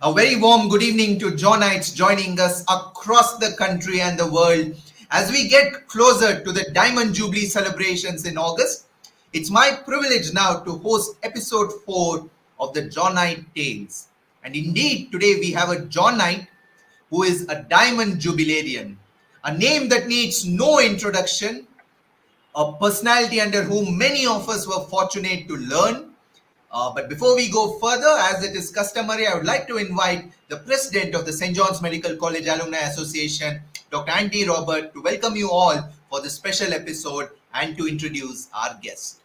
A very warm good evening to Johnites joining us across the country and the world as we get closer to the Diamond Jubilee celebrations in August. It's my privilege now to host episode 4 of the Johnite Tales. And indeed, today we have a Johnite who is a Diamond Jubilarian, a name that needs no introduction, a personality under whom many of us were fortunate to learn. But before we go further, as it is customary, I would like to invite the president of the St. John's Medical College Alumni Association, Dr. Andy Robert, to welcome you all for this special episode and to introduce our guest.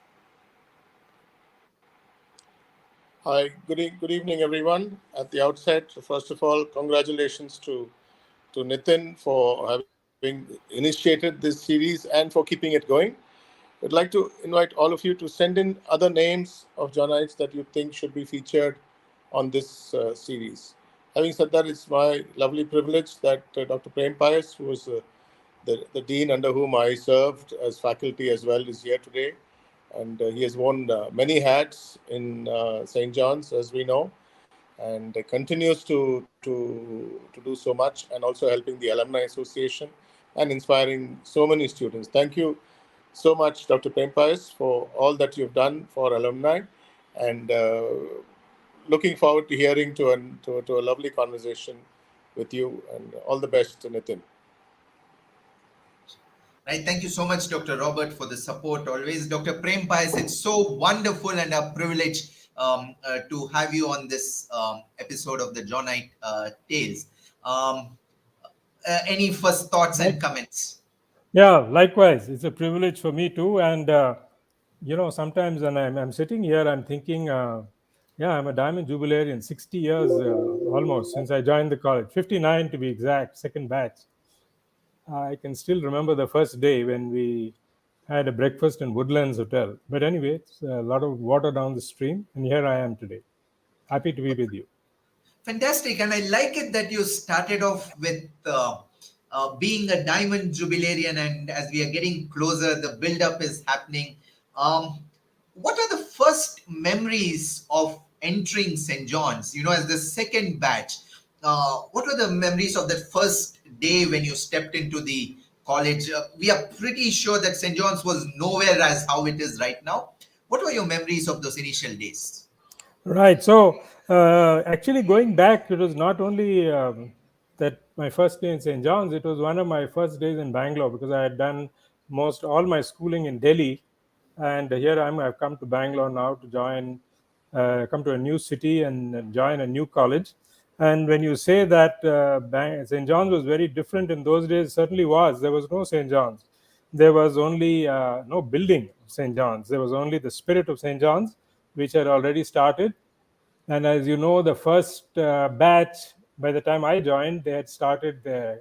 Hi, good evening, everyone. At the outset, first of all, congratulations to Nitin for having initiated this series and for keeping it going. I'd like to invite all of you to send in other names of Johnites that you think should be featured on this series. Having said that, it's my lovely privilege that Dr. Prem Pais, who was the dean under whom I served as faculty as well, is here today. And he has worn many hats in St. John's, as we know, and continues to do so much, and also helping the Alumni Association and inspiring so many students. Thank you so much, Dr. Prem Pais, for all that you've done for alumni, and looking forward to hearing to a lovely conversation with you, and all the best, Nitin. Right, thank you so much, Dr. Robert, for the support always. Dr. Prem Pais, it's so wonderful and a privilege to have you on this episode of the Johnite Tales. Any first thoughts and comments? Yeah, likewise. It's a privilege for me too. And, sometimes when I'm sitting here, I'm thinking, I'm a Diamond Jubilarian, 60 years almost since I joined the college, 59 to be exact, second batch. I can still remember the first day when we had a breakfast in Woodlands Hotel. But anyway, it's a lot of water down the stream, and here I am today. Happy to be with you. Fantastic. And I like it that you started off with being a Diamond Jubilarian, and as we are getting closer, the build-up is happening. What are the first memories of entering St. John's, as the second batch? What were the memories of that first day when you stepped into the college? We are pretty sure that St. John's was nowhere as how it is right now. What were your memories of those initial days? Right. So, actually, going back, it was not only that my first day in St. John's, it was one of my first days in Bangalore because I had done most all my schooling in Delhi. And here I've come to Bangalore now to come to a new city and join a new college. And when you say that St. John's was very different in those days, it certainly was. There was no St. John's. There was only no building of St. John's. There was only the spirit of St. John's, which had already started. And as you know, the first batch, by the time I joined, they had started their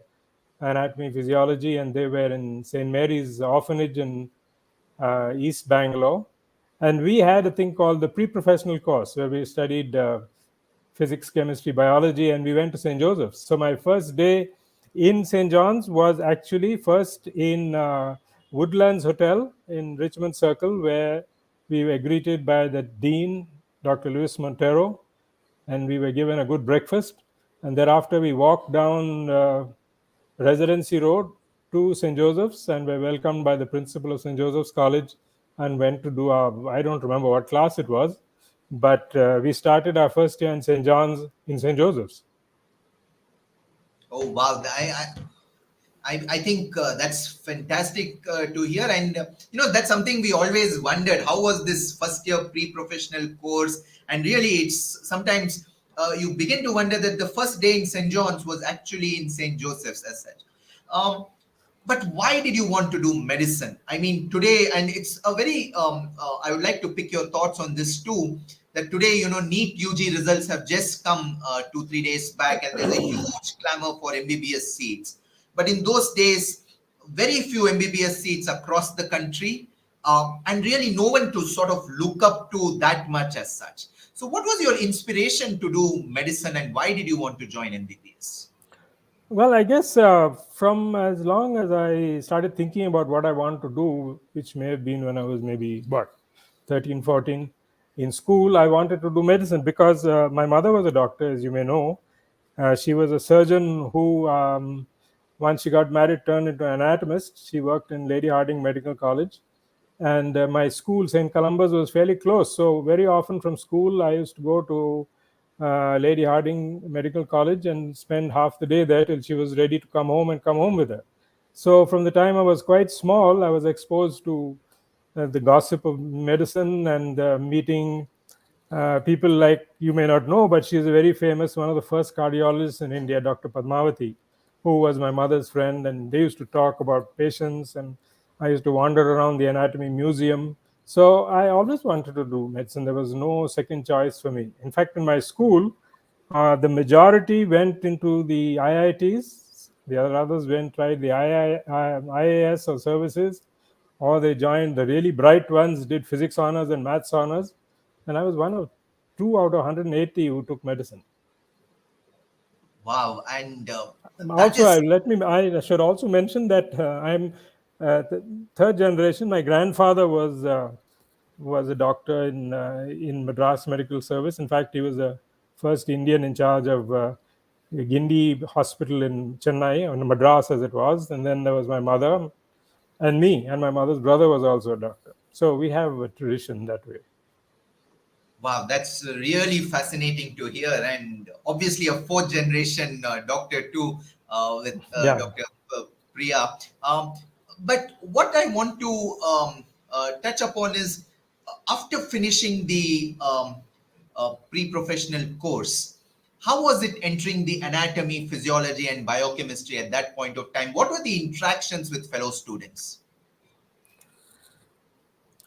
anatomy, physiology, and they were in St. Mary's Orphanage in East Bangalore. And we had a thing called the pre-professional course where we studied physics, chemistry, biology, and we went to St. Joseph's. So my first day in St. John's was actually first in Woodlands Hotel in Richmond Circle, where we were greeted by the dean, Dr. Luis Montero, and we were given a good breakfast. And thereafter, we walked down Residency Road to St. Joseph's and were welcomed by the principal of St. Joseph's College and went to do I don't remember what class it was, but we started our first year in St. John's in St. Joseph's. Oh, wow. I think that's fantastic to hear. And, that's something we always wondered. How was this first year pre-professional course? And really, it's sometimes you begin to wonder that the first day in St. John's was actually in St. Joseph's as such. But why did you want to do medicine? I mean, today, and it's a very, I would like to pick your thoughts on this too, that today, NEET UG results have just come 2-3 days back, and there's a huge clamor for MBBS seats. But in those days, very few MBBS seats across the country, and really no one to sort of look up to that much as such. So what was your inspiration to do medicine, and why did you want to join MBBS? Well, I guess from as long as I started thinking about what I want to do, which may have been when I was maybe, 13, 14, in school, I wanted to do medicine because my mother was a doctor, as you may know. She was a surgeon who, once she got married, turned into an anatomist. She worked in Lady Hardinge Medical College. And my school, St. Columbus, was fairly close. So very often from school, I used to go to Lady Hardinge Medical College and spend half the day there till she was ready to come home and come home with her. So from the time I was quite small, I was exposed to the gossip of medicine and meeting people like, you may not know, but she's a very famous, one of the first cardiologists in India, Dr. Padmavati, who was my mother's friend. And they used to talk about patients, and I used to wander around the anatomy museum. So I always wanted to do medicine. There was no second choice for me. In fact, in my school, the majority went into the IITs. The other others went tried the IAS or services, or they joined the really bright ones, did physics honors and maths honors. And I was one of 2 out of 180 who took medicine. Wow, and that Also, is I should also mention that I'm the third generation. My grandfather was a doctor in Madras Medical Service. In fact, he was the first Indian in charge of Gindi Hospital in Chennai, or Madras as it was. And then there was my mother and me, and my mother's brother was also a doctor. So we have a tradition that way. wow, that's really fascinating to hear, and obviously a fourth generation doctor too, with Yeah. Dr. Priya. Um, but what I want to touch upon is after finishing the pre-professional course, how was it entering the anatomy, physiology, and biochemistry at that point of time? What were the interactions with fellow students?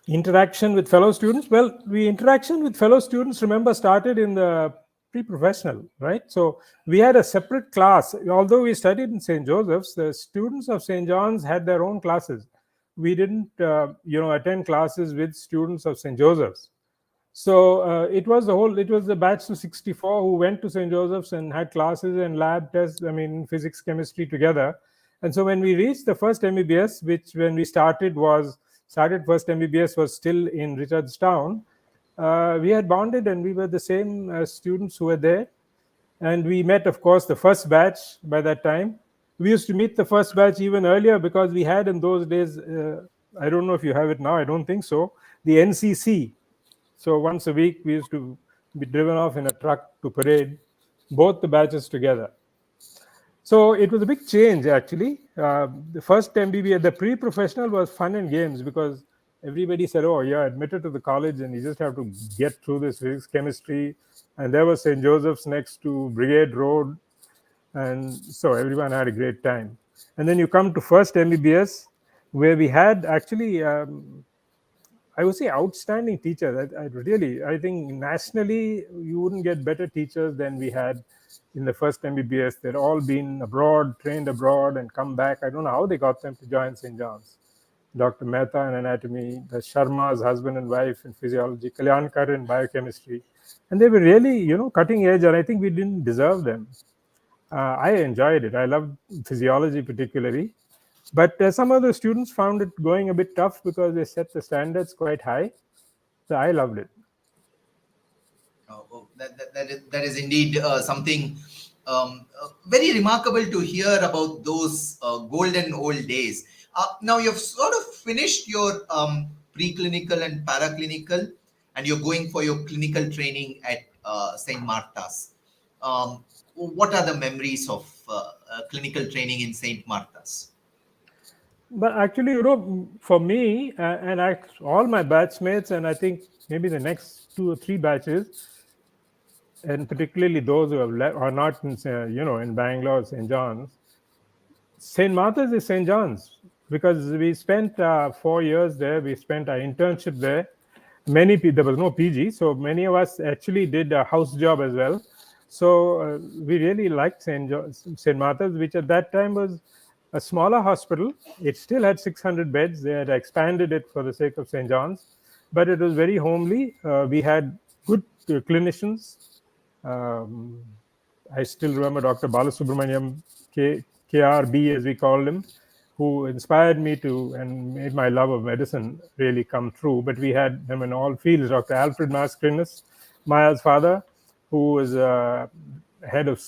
Interaction with fellow students, well, the interaction with fellow students, remember, started in the pre-professional, right? So we had a separate class. Although we studied in St. Joseph's, the students of St. John's had their own classes. We didn't attend classes with students of St. Joseph's. So it was the batch of 64 who went to St. Joseph's and had classes and lab tests, physics, chemistry together. And so when we reached the first MBBS, which when we started first MBBS was still in Richardstown, we had bonded and we were the same students who were there. And we met, of course, the first batch by that time. We used to meet the first batch even earlier because we had in those days, I don't know if you have it now, I don't think so, the NCC. So once a week, we used to be driven off in a truck to parade, both the batches together. So it was a big change, actually. The first MBBS, the pre-professional was fun and games because everybody said, oh, you're admitted to the college and you just have to get through this physics, chemistry. And there was St. Joseph's next to Brigade Road. And so everyone had a great time. And then you come to first MBBS, where we had actually I would say outstanding teachers. I think nationally you wouldn't get better teachers than we had in the first MBBS. They'd all been abroad, trained abroad, and come back. I don't know how they got them to join St. John's. Dr. Mehta in anatomy, the Sharma's husband and wife in physiology, Kalyankar in biochemistry. And they were really, cutting edge, and I think we didn't deserve them. I enjoyed it. I loved physiology particularly. But some of the students found it going a bit tough because they set the standards quite high. So I loved it. That is indeed something very remarkable to hear about those golden old days. Now you've sort of finished your preclinical and paraclinical, and you're going for your clinical training at St. Martha's. What are the memories of clinical training in St. Martha's? But actually, for me and all my batchmates, and I think maybe the next 2 or 3 batches, and particularly those who are not in, in Bangalore, St. John's, St. Martha's is St. John's because we spent 4 years there. We spent our internship there. There was no PG, so many of us actually did a house job as well. So we really liked St. Martha's, which at that time was a smaller hospital. It still had 600 beds. They had expanded it for the sake of St. John's, but it was very homely. We had good clinicians. I still remember Dr. Balasubramaniam, KRB as we called him, who inspired me to and made my love of medicine really come true. But we had them in all fields. Dr. Alfred Maskrinus, Maya's father, who was not head of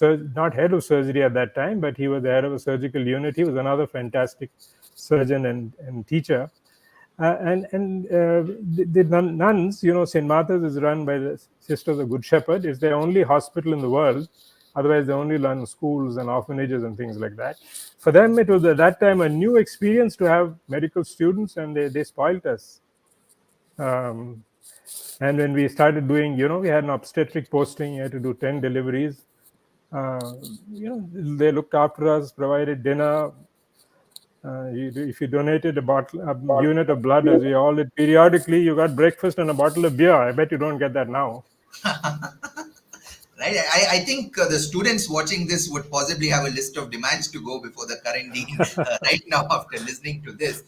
surgery at that time, but he was the head of a surgical unit. He was another fantastic surgeon and teacher. The nuns, St. Martha's is run by the Sisters of Good Shepherd. It's the only hospital in the world. Otherwise, they only run schools and orphanages and things like that. For them, it was at that time a new experience to have medical students, and they spoilt us. And when we started doing, we had an obstetric posting. You had to do 10 deliveries. They looked after us, provided dinner. If you donated a unit of blood, as we all did periodically, you got breakfast and a bottle of beer. I bet you don't get that now. Right. I think the students watching this would possibly have a list of demands to go before the current dean right now after listening to this.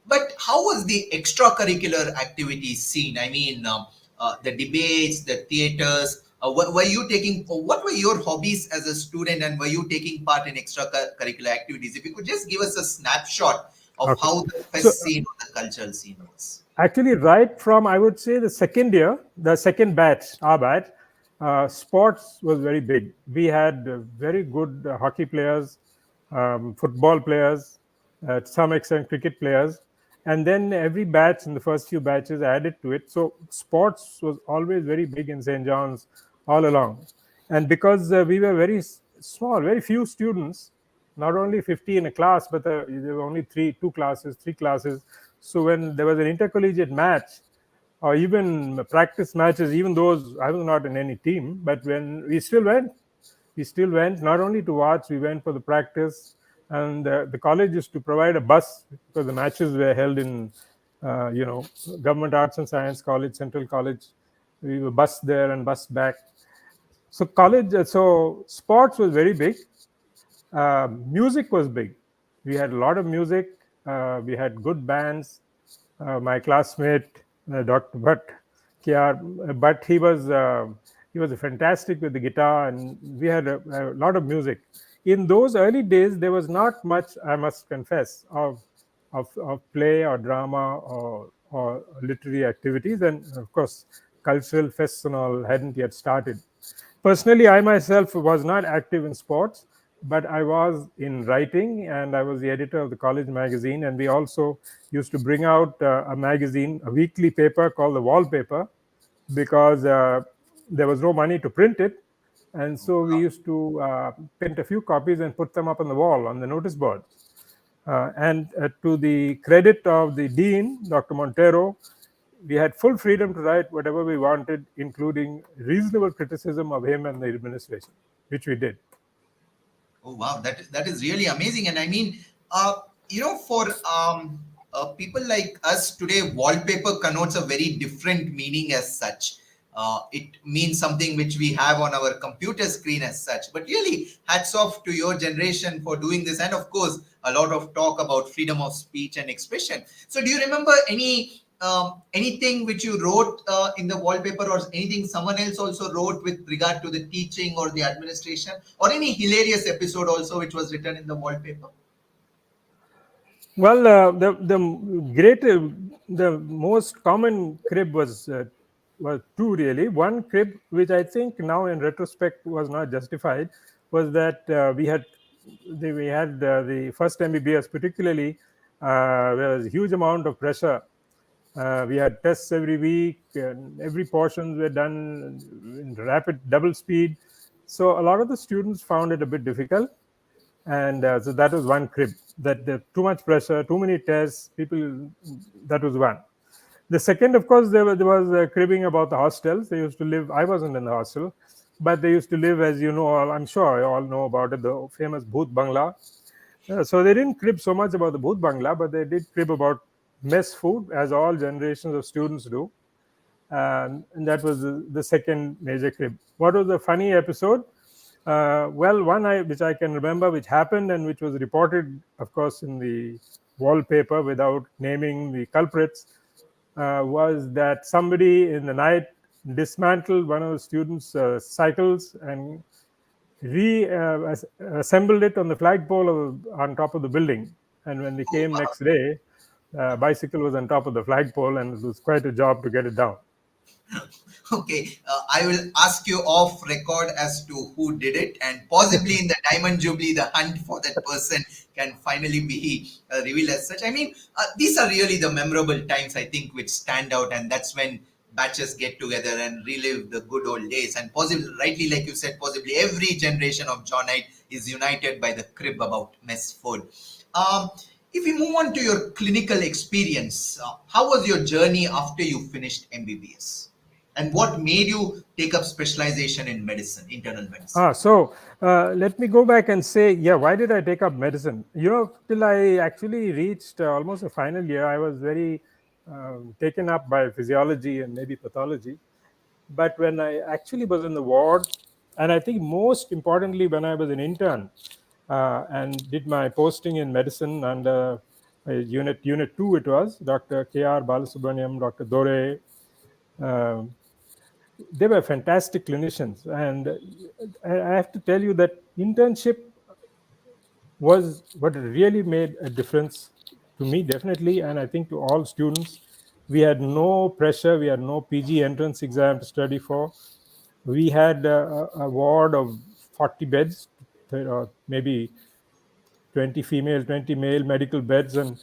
But how was the extracurricular activities seen? I mean, the debates, the theaters. Were you taking? What were your hobbies as a student, and were you taking part in extracurricular activities? If you could just give us a snapshot of Okay. how the So, fest scene or the cultural scene was. actually, right from, I would say, the second year, the second batch, our batch, sports was very big. We had very good hockey players, football players, to some extent cricket players, and then every batch in the first few batches added to it. So sports was always very big in St. John's all along. And because we were very small, very few students, not only 50 in a class, but there were only three classes. So when there was an intercollegiate match, or even practice matches, even those, I was not in any team, but when we still went not only to watch, we went for the practice. And the college used to provide a bus because the matches were held in, Government Arts and Science College, Central College. We were bused there and bused back. So sports was very big. Music was big. We had a lot of music. We had good bands. My classmate, Dr. But he was fantastic with the guitar, and we had a lot of music. In those early days, there was not much, I must confess, of play or drama or literary activities, and of course, cultural fests and all hadn't yet started. Personally, I myself was not active in sports, but I was in writing, and I was the editor of the college magazine. And we also used to bring out a magazine, a weekly paper called The Wallpaper, because there was no money to print it. And so we used to print a few copies and put them up on the wall on the notice boards. And to the credit of the dean, Dr. Montero, we had full freedom to write whatever we wanted, including reasonable criticism of him and the administration, which we did. Oh wow, that is really amazing. And I mean, for people like us today, wallpaper connotes a very different meaning as such. It means something which we have on our computer screen as such. But really, hats off to your generation for doing this, and of course, a lot of talk about freedom of speech and expression. So, do you remember anything which you wrote in the wallpaper, or anything someone else also wrote with regard to the teaching or the administration, or any hilarious episode also which was written in the wallpaper? Well, the most common crib was two really. One crib, which I think now in retrospect was not justified, was that we had the first MBBS particularly. There was a huge amount of pressure. We had tests every week, and every portions were done in rapid double speed. So a lot of the students found it a bit difficult, and so that was one crib. That too much pressure, too many tests, people. That was one. The second, of course, there was cribbing about the hostels. They used to live. I wasn't in the hostel, but they used to live, as you know, I'm sure you all know about it, the famous Bhoot Bangla. So they didn't crib so much about the Bhoot Bangla, but they did crib about mess food, as all generations of students do. And that was the second major crib. What was the funny episode? Well, which I can remember, which happened and which was reported, of course, in the wallpaper without naming the culprits, was that somebody in the night dismantled one of the students' cycles and assembled it on the flagpole on top of the building. And when they came next day, bicycle was on top of the flagpole, and it was quite a job to get it down. Okay, I will ask you off record as to who did it, and possibly in the Diamond Jubilee, the hunt for that person can finally be revealed as such. I mean, these are really the memorable times, I think, which stand out, and that's when batches get together and relive the good old days. And possibly, rightly, like you said, possibly every generation of Johnite is united by the crib about mess food. Um, if we move on to your clinical experience, how was your journey after you finished MBBS? And what made you take up specialization in medicine, internal medicine? Let me go back and say, yeah, why did I take up medicine? Till I actually reached almost a final year, I was very taken up by physiology and maybe pathology. But when I actually was in the ward, and I think most importantly, when I was an intern and did my posting in medicine under unit 2, it was Dr. K.R. Balasubramaniam, Dr. Dore. um they were fantastic clinicians, and I have to tell you that internship was what really made a difference to me, definitely, and I think to all students. We had no pressure, we had no PG entrance exam to study for. We had a ward of 40 beds, or maybe 20 female, 20 male medical beds, and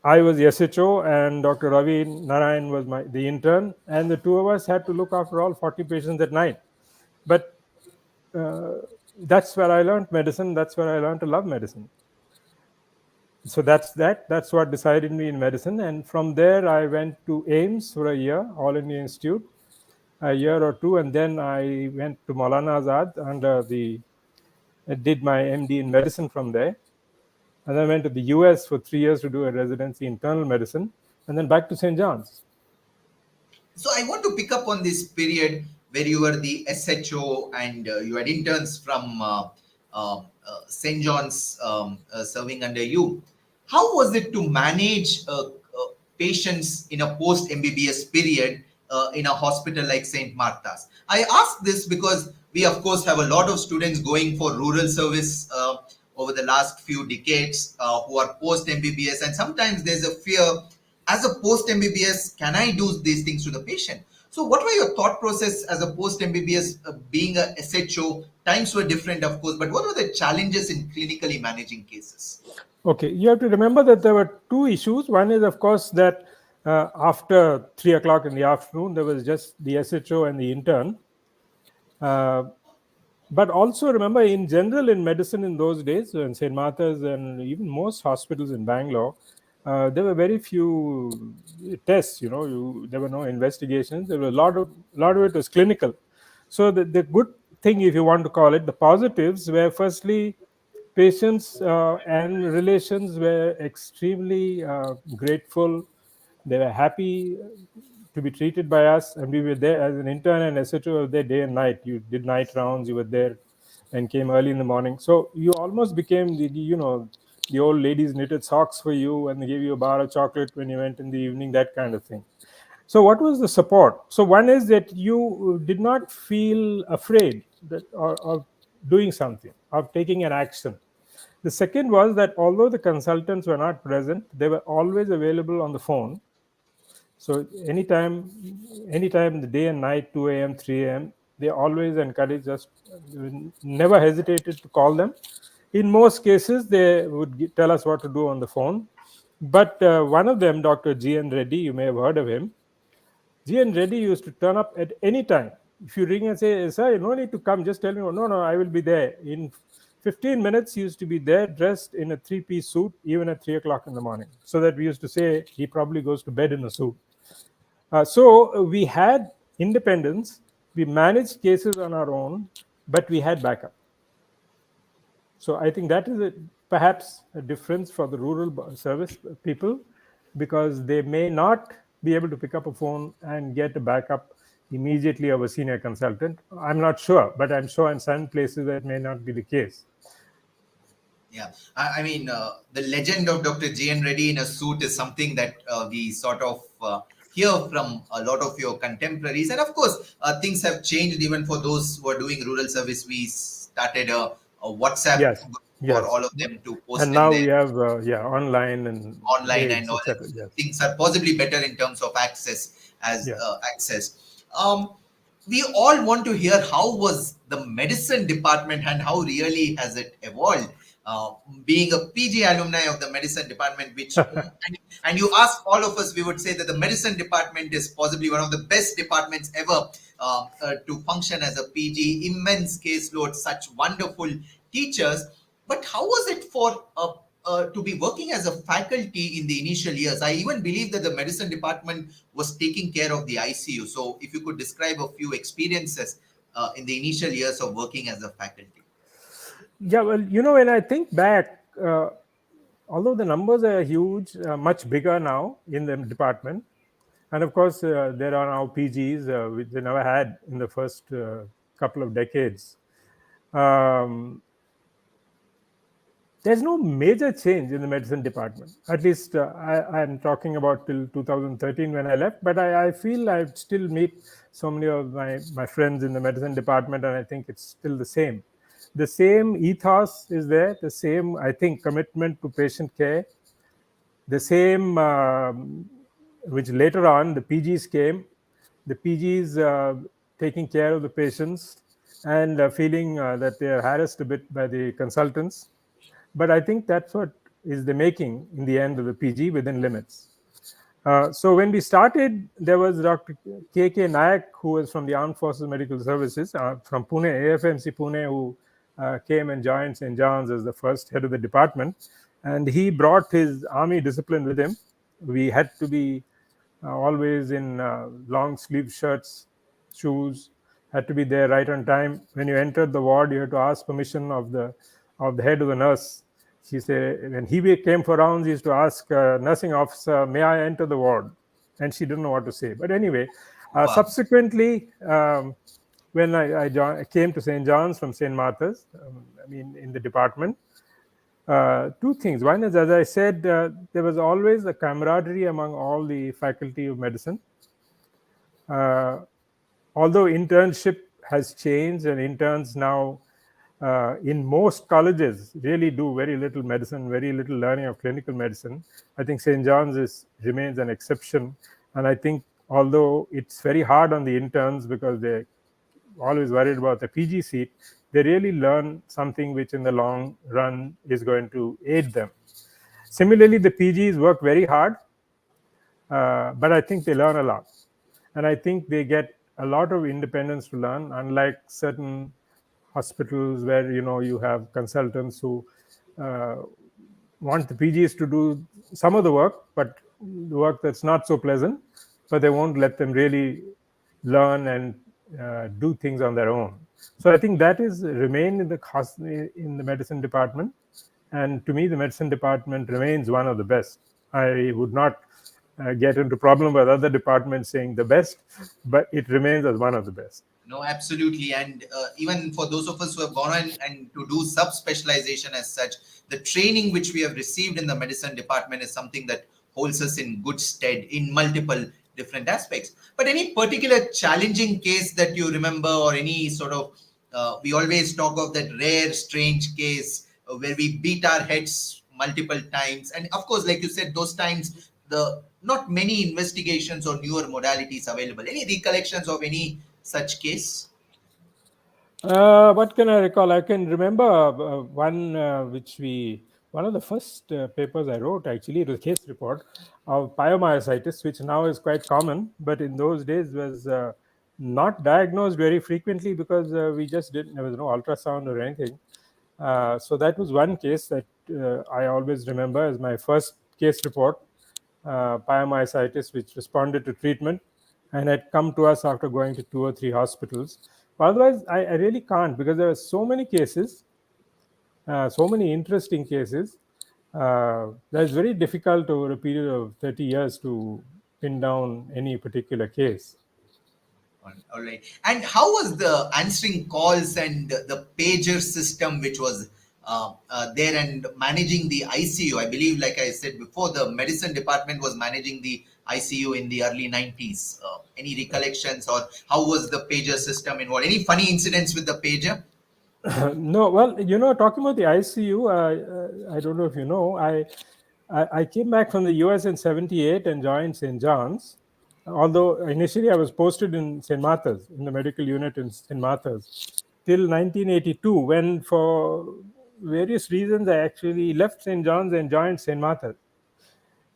I was the SHO, and Dr. Ravi Narayan was the intern, and the two of us had to look after all 40 patients at night. But uh, that's where I learned medicine. That's where I learned to love medicine. So that's what decided me in medicine. And from there, I went to AIMS for a year, All India Institute, a year or two, and then I went to Maulana Azad I did my MD in medicine from there. And then I went to the US for 3 years to do a residency in internal medicine, and then back to St. John's. So I want to pick up on this period where you were the SHO and you had interns from St. John's serving under you. How was it to manage patients in a post MBBS period in a hospital like St. Martha's? I ask this because we, of course, have a lot of students going for rural service over the last few decades who are post MBBS, and sometimes there's a fear as a post MBBS, can I do these things to the patient? So, what were your thought process as a post MBBS, being a SHO? Times were different, of course, but what were the challenges in clinically managing cases? Okay, you have to remember that there were two issues. One is, of course, that after 3 o'clock in the afternoon, there was just the SHO and the intern. But also remember, in general, in medicine in those days, in St. Martha's and even most hospitals in Bangalore, there were very few tests. There were no investigations. There were a lot of it was clinical. So the good thing, if you want to call it, the positives were, firstly, patients and relations were extremely grateful. They were happy to be treated by us, and we were there as an intern and SHO were there day and night. You did night rounds, you were there and came early in the morning. So you almost became the old ladies knitted socks for you, and they gave you a bar of chocolate when you went in the evening, that kind of thing. So what was the support? So one is that you did not feel afraid of doing something, of taking an action. The second was that although the consultants were not present, they were always available on the phone. So anytime the day and night, 2 a.m., 3 a.m., they always encouraged us, never hesitated to call them. In most cases, they would tell us what to do on the phone. But one of them, Dr. G.N. Reddy, you may have heard of him. G.N. Reddy used to turn up at any time. If you ring and say, sir, no need to come, just tell me, no, I will be there. In 15 minutes, he used to be there dressed in a 3-piece suit, even at 3 o'clock in the morning. So that we used to say he probably goes to bed in a suit. So we had independence, we managed cases on our own, but we had backup. So I think that is perhaps a difference for the rural service people, because they may not be able to pick up a phone and get a backup immediately of a senior consultant. I'm not sure, but I'm sure in some places that may not be the case. Yeah, I mean, the legend of Dr. G.N. Reddy in a suit is something that we sort of hear from a lot of your contemporaries. And of course, things have changed even for those who are doing rural service. We started a WhatsApp Yes, for Yes. all of them to post And in now their we have online and online and aids, all etc. Yes. things are possibly better in terms of Yeah. access. We all want to hear how was the medicine department and how really has it evolved. Uh, Being a PG alumni of the medicine department, and you ask all of us, we would say that the medicine department is possibly one of the best departments ever to function as a PG. Immense caseload, such wonderful teachers. But how was it for to be working as a faculty in the initial years? I even believe that the medicine department was taking care of the ICU. So, if you could describe a few experiences in the initial years of working as a faculty. Yeah, well, when I think back, although the numbers are huge, much bigger now in the department, and of course, there are now PGs, which they never had in the first couple of decades. Um, there's no major change in the medicine department. At least I'm talking about till 2013 when I left, but I feel I still meet so many of my friends in the medicine department, and I think it's still the same. The same ethos is there, the same, I think, commitment to patient care, the same, which later on the PGs came, the PGs taking care of the patients and feeling that they are harassed a bit by the consultants. But I think that's what is the making in the end of the PG within limits. So when we started, there was Dr. K.K. Nayak, who was from the Armed Forces Medical Services from Pune, AFMC Pune, who came and joined St. John's as the first head of the department. And he brought his army discipline with him. We had to be always in long sleeve shirts, shoes, had to be there right on time. When you entered the ward, you had to ask permission of the head of the nurse. She said, when he came for rounds, he used to ask nursing officer, "May I enter the ward?" And she didn't know what to say. But anyway, Wow. subsequently, when I came to St. John's from St. Martha's, in the department, two things. One is, as I said, there was always a camaraderie among all the faculty of medicine. Uh, Although internship has changed and interns now in most colleges really do very little medicine, very little learning of clinical medicine, I think St. John's remains an exception. And I think although it's very hard on the interns because they're always worried about the PG seat, they really learn something which in the long run is going to aid them. Similarly, the PGs work very hard, but I think they learn a lot. And I think they get a lot of independence to learn, unlike certain hospitals where you have consultants who uh, want the PGs to do some of the work, but the work that's not so pleasant, but they won't let them really learn and do things on their own. So I think that is remain in the medicine department, and to me, the medicine department remains one of the best. I would not get into problem with other departments saying the best, but it remains as one of the best. No, absolutely. And even for those of us who have gone on and to do sub-specialization as such, the training which we have received in the medicine department is something that holds us in good stead in multiple different aspects. But any particular challenging case that you remember, or any sort of, we always talk of that rare, strange case where we beat our heads multiple times. And of course, like you said, those times, the not many investigations or newer modalities available. Any recollections of any such case? What can I recall? I can remember one one of the first papers I wrote, actually, it was a case report of pyomyositis, which now is quite common, but in those days was not diagnosed very frequently because we just didn't, there was no ultrasound or anything. So that was one case that I always remember as my first case report, pyomyositis, which responded to treatment and had come to us after going to 2 or 3 hospitals. But otherwise, I really can't, because there are so many cases, so many interesting cases. That it's very difficult over a period of 30 years to pin down any particular case. All right. And how was the answering calls and the pager system, which was there, and managing the ICU? I believe, like I said before, the medicine department was managing the ICU in the early 90s. Any recollections, or how was the pager system involved? Any funny incidents with the pager? No, well, talking about the ICU, I don't know if you know, I came back from the US in 78 and joined St. John's. Although initially I was posted in St. Martha's, in the medical unit in St. Martha's, till 1982, when for various reasons I actually left St. John's and joined St. Martha's.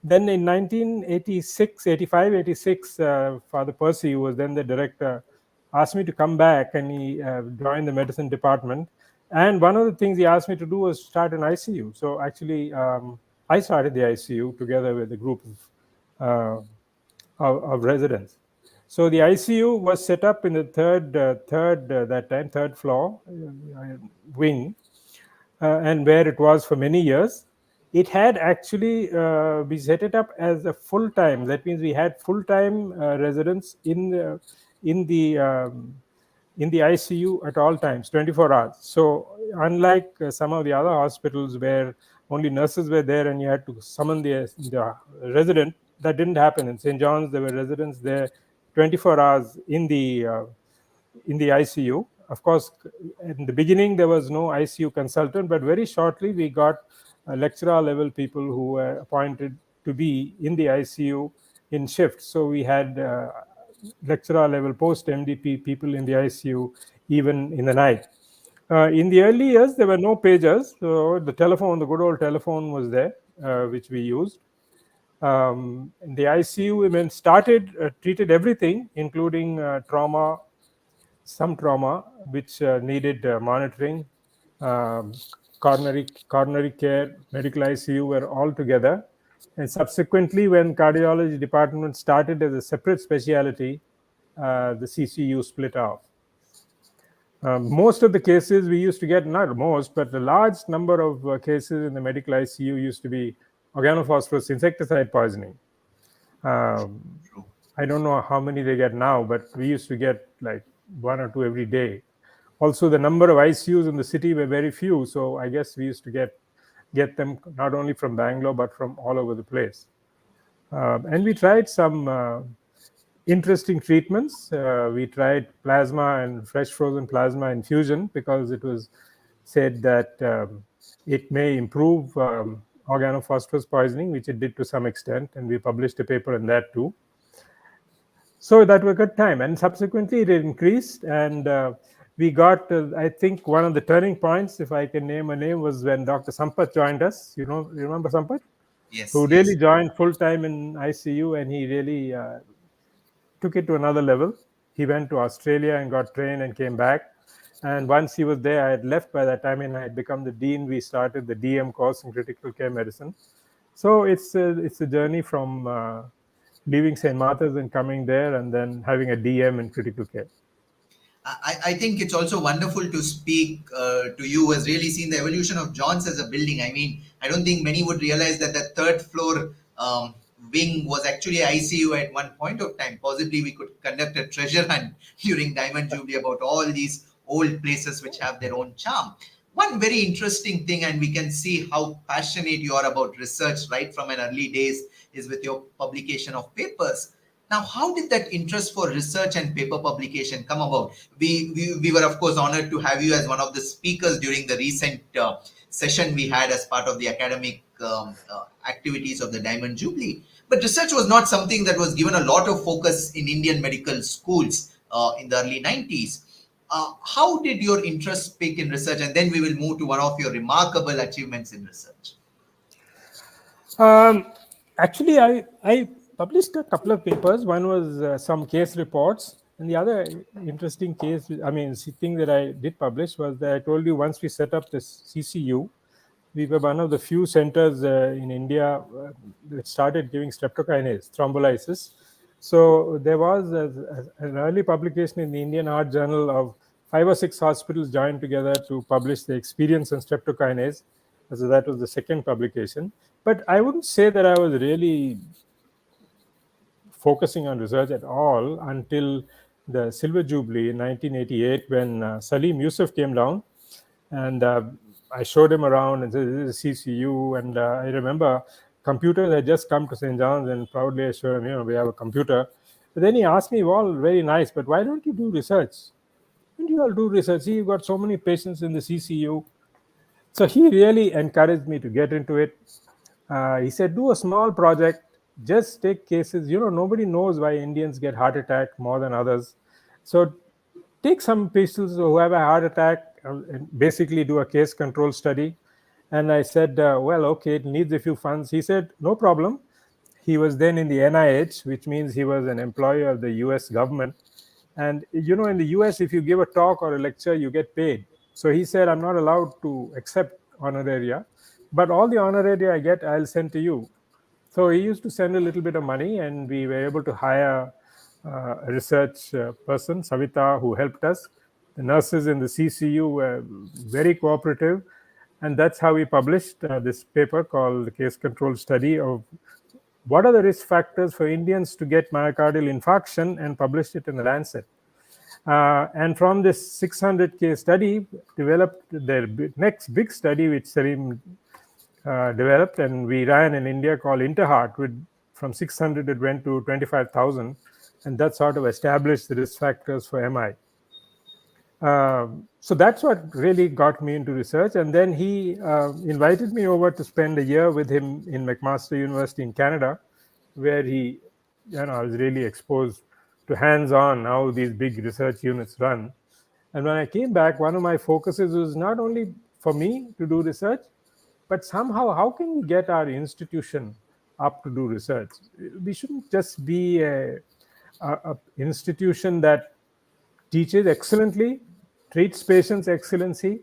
Then in 1986, 85, 86, Father Percy, who was then the director, asked me to come back, and he joined the medicine department. And one of the things he asked me to do was start an ICU. So actually, I started the ICU together with a group of residents. So the ICU was set up in the third floor wing, and where it was for many years. It had actually we set it up as a full time. That means we had full time residents in the in the ICU at all times, 24 hours. So unlike some of the other hospitals where only nurses were there and you had to summon the resident, that didn't happen. In St. John's, there were residents there 24 hours in the ICU. Of course, in the beginning, there was no ICU consultant, but very shortly we got lecturer level people who were appointed to be in the ICU in shifts. So we had lecturer level post MDP people in the ICU even in the night. In the early years, there were no pagers, so the good old telephone was there, which we used. In the ICU, women treated everything, including some trauma which needed monitoring. um, coronary care, medical ICU were all together. And subsequently, when cardiology department started as a separate specialty, the CCU split off. Most of the cases we used to get, not most, but a large number of cases in the medical ICU used to be organophosphorus insecticide poisoning. I don't know how many they get now, but we used to get like 1 or 2 every day. Also, the number of ICUs in the city were very few, so I guess we used to get them not only from Bangalore but from all over the place. And we tried some interesting treatments. We tried plasma and fresh frozen plasma infusion because it was said that it may improve organophosphorus poisoning, which it did to some extent, and we published a paper on that too. So that was a good time, and subsequently it increased, and we got, I think, one of the turning points, if I can name a name, was when Dr. Sampath joined us. You remember Sampath? Yes, Who yes. really joined full time in ICU, and he really took it to another level. He went to Australia and got trained and came back. And once he was there, I had left by that time, and I had become the dean. We started the DM course in critical care medicine. So it's a journey from leaving St. Martha's and coming there, and then having a DM in critical care. I think it's also wonderful to speak to you who has really seen the evolution of John's as a building. I mean, I don't think many would realize that the third floor wing was actually ICU at one point of time. Possibly we could conduct a treasure hunt during Diamond Jubilee about all these old places which have their own charm. One very interesting thing, and we can see how passionate you are about research right from an early days, is with your publication of papers. Now, how did that interest for research and paper publication come about? We were, of course, honored to have you as one of the speakers during the recent session we had as part of the academic activities of the Diamond Jubilee. But research was not something that was given a lot of focus in Indian medical schools in the early 90s. How did your interest peak in research? And then we will move to one of your remarkable achievements in research. Actually, I published a couple of papers. One was some case reports, and the other interesting thing that I did publish was that I told you once we set up this CCU, we were one of the few centers in India that started giving streptokinase thrombolysis. So there was an early publication in the Indian Heart Journal of 5 or 6 hospitals joined together to publish the experience on streptokinase. So that was the second publication. But I wouldn't say that I was really focusing on research at all until the Silver Jubilee in 1988, when Salim Yusuf came down, and I showed him around and said, "This is CCU." And I remember computers had just come to St. John's, and proudly I showed him, we have a computer. But then he asked me, "Well, very nice, but why don't you do research?" and you all do research. See, you've got so many patients in the CCU. So he really encouraged me to get into it. He said, do a small project, just take cases. Nobody knows why Indians get heart attack more than others. So take some patients who have a heart attack and basically do a case control study. And I said, well, okay, it needs a few funds. He said, no problem. He was then in the NIH, which means he was an employee of the US government. And in the US, if you give a talk or a lecture, you get paid. So he said, I'm not allowed to accept honoraria, but all the honoraria I get, I'll send to you. So he used to send a little bit of money, and we were able to hire a research person, Savita, who helped us. The nurses in the CCU were very cooperative, and that's how we published this paper called the Case Control Study of what are the risk factors for Indians to get myocardial infarction, and published it in the Lancet. And from this 600 case study, developed their next big study, which Salim developed, and we ran in India, called Interheart. From 600, it went to 25,000, and that sort of established the risk factors for MI. So that's what really got me into research. And then he invited me over to spend a year with him in McMaster University in Canada, where I was really exposed to hands-on how these big research units run. And when I came back, one of my focuses was not only for me to do research, but somehow, how can we get our institution up to do research? We shouldn't just be a institution that teaches excellently, treats patients excellently,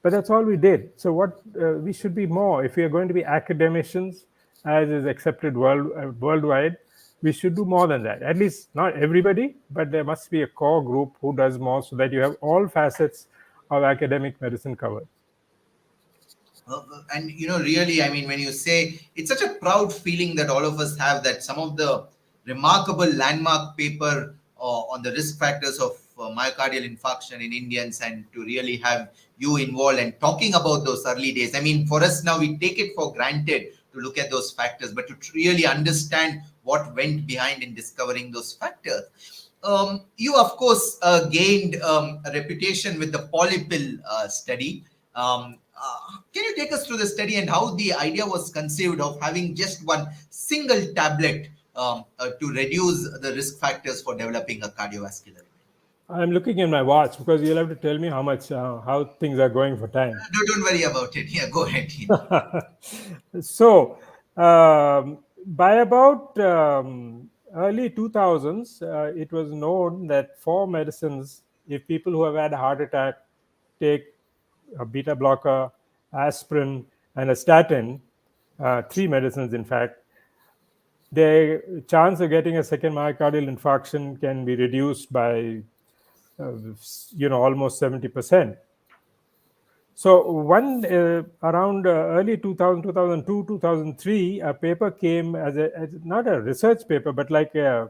but that's all we did. So what we should be more, if we are going to be academicians, as is accepted worldwide, we should do more than that. At least not everybody, but there must be a core group who does more, so that you have all facets of academic medicine covered. And really, I mean, when you say, it's such a proud feeling that all of us have, that some of the remarkable landmark paper on the risk factors of myocardial infarction in Indians, and to really have you involved and talking about those early days. I mean, for us now, we take it for granted to look at those factors, but to really understand what went behind in discovering those factors. You, of course, gained a reputation with the Polypill study. Can you take us through the study and how the idea was conceived of having just one single tablet to reduce the risk factors for developing a cardiovascular event? I'm looking at my watch, because you'll have to tell me how things are going for time. Don't worry about it. Yeah, go ahead. So, by about early 2000s, it was known that for medicines, if people who have had a heart attack take a beta blocker, aspirin, and a statin, three medicines in fact, their chance of getting a second myocardial infarction can be reduced by almost 70%. So around early 2000, 2002, 2003, a paper came as not a research paper, but like an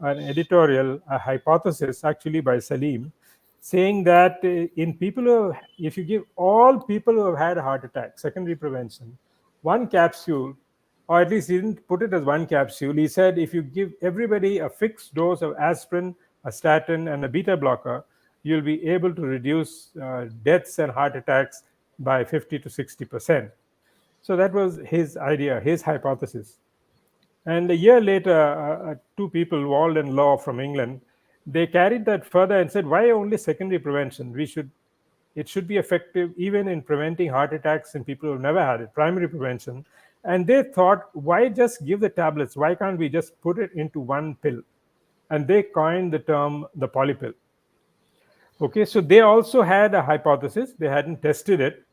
editorial, a hypothesis actually by Salim, saying that in people if you give all people who have had a heart attack, secondary prevention, one capsule, or at least he didn't put it as one capsule, he said if you give everybody a fixed dose of aspirin, a statin, and a beta blocker, you'll be able to reduce deaths and heart attacks by 50 to 60%. So that was his idea, his hypothesis. And a year later, two people, Wald and Law from England, they carried that further and said, why only secondary prevention? It should be effective even in preventing heart attacks in people who've never had it, primary prevention. And they thought, why just give the tablets? Why can't we just put it into one pill? And they coined the term the Polypill. Okay, so they also had a hypothesis. They hadn't tested it,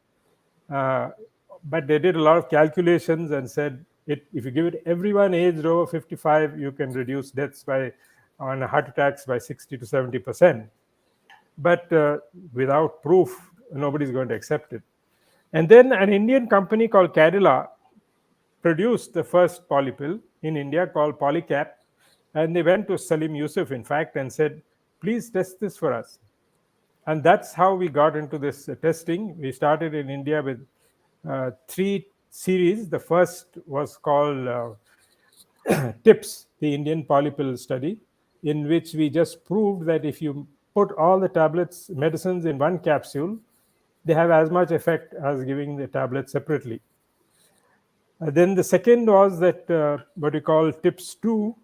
but they did a lot of calculations and said, if you give it everyone aged over 55, you can reduce deaths on heart attacks by 60 to 70%. But without proof, nobody's going to accept it. And then an Indian company called Cadila produced the first Polypill in India called Polycap. And they went to Salim Yusuf, in fact, and said, please test this for us. And that's how we got into this testing. We started in India with 3 series. The first was called TIPS, the Indian Polypill study, in which we just proved that if you put all the tablets, medicines in one capsule, they have as much effect as giving the tablet separately. Then the second was that what we call tips 2,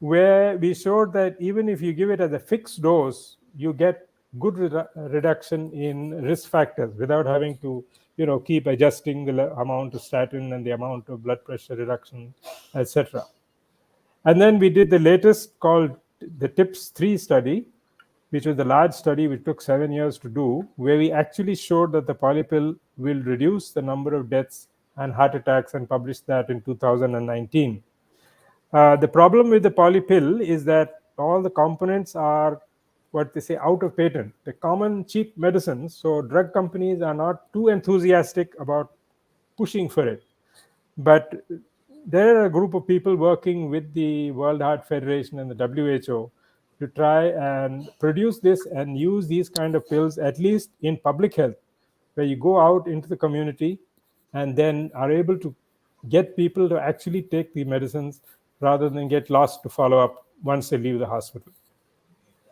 where we showed that even if you give it as a fixed dose, you get good reduction in risk factors without having to keep adjusting the amount of statin and the amount of blood pressure reduction, etc. And then we did the latest called the tips 3 study, which was the large study which took 7 years to do, where we actually showed that the polypill will reduce the number of deaths and heart attacks, and published that in 2019. The problem with the polypill is that all the components are what they say out of patent. The common cheap medicines, so drug companies are not too enthusiastic about pushing for it. But there are a group of people working with the World Heart Federation and the WHO to try and produce this and use these kind of pills, at least in public health, where you go out into the community and then are able to get people to actually take the medicines rather than get lost to follow up once they leave the hospital.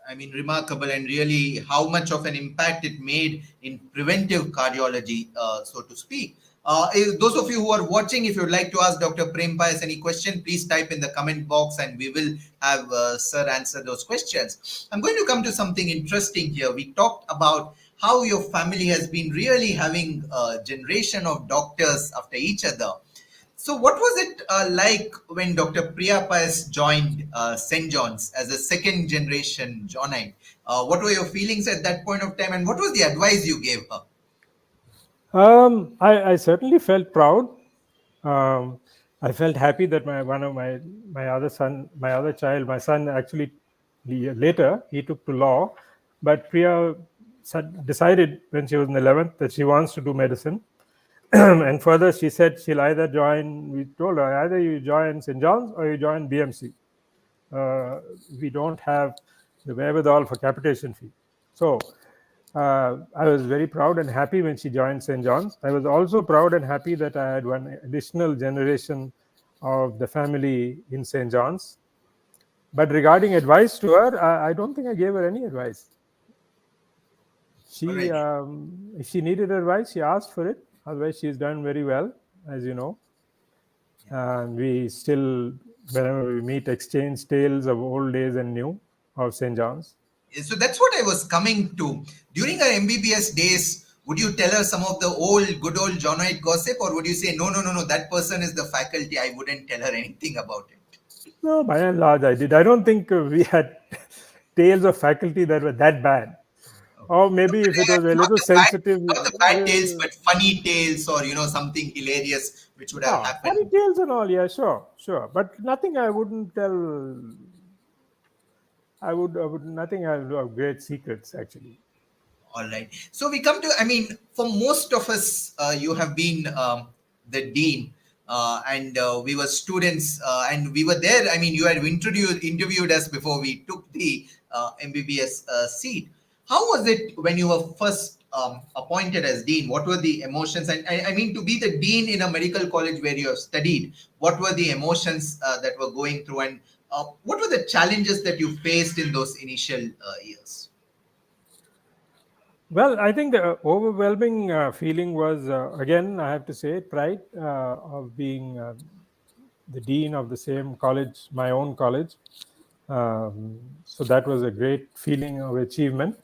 I mean, remarkable, and really how much of an impact it made in preventive cardiology, so to speak. Those of you who are watching, if you'd like to ask Dr. Prem Pais any question, please type in the comment box and we will have Sir answer those questions. I'm going to come to something interesting here. We talked about how your family has been really having a generation of doctors after each other. So, what was it like when Dr. Priya Pais joined St. John's as a second generation Johnite? What were your feelings at that point of time, and what was the advice you gave her? I certainly felt proud. I felt happy that my other child, my son, actually later he took to law, but Priya decided when she was in 11th that she wants to do medicine. And further, she said she'll either join. We told her either you join St. John's or you join BMC. We don't have the wherewithal for capitation fee. So I was very proud and happy when she joined St. John's. I was also proud and happy that I had one additional generation of the family in St. John's. But regarding advice to her, I don't think I gave her any advice. She, if she needed advice, she asked for it. Otherwise, she's done very well, as you know. And we still, whenever we meet, exchange tales of old days and new of St. John's. So that's what I was coming to. During her MBBS days, would you tell her some of the good old Johnite gossip, or would you say, no, that person is the faculty, I wouldn't tell her anything about it? No, by and large, I did. I don't think we had tales of faculty that were that bad. Or maybe if it was a little sensitive. Not the bad tales, but funny tales, or something hilarious which would have happened. Funny tales and all, yeah, sure. But nothing I wouldn't tell. I would nothing I would have great secrets, actually. All right. So we come to, I mean, for most of us, you have been the dean, and we were students, and we were there. I mean, you had interviewed us before we took the MBBS seat. How was it when you were first appointed as dean? What were the emotions? And I mean, to be the dean in a medical college where you have studied, what were the emotions that were going through, and what were the challenges that you faced in those initial years? Well, I think the overwhelming feeling was, again, I have to say, pride of being the dean of the same college, my own college. So that was a great feeling of achievement.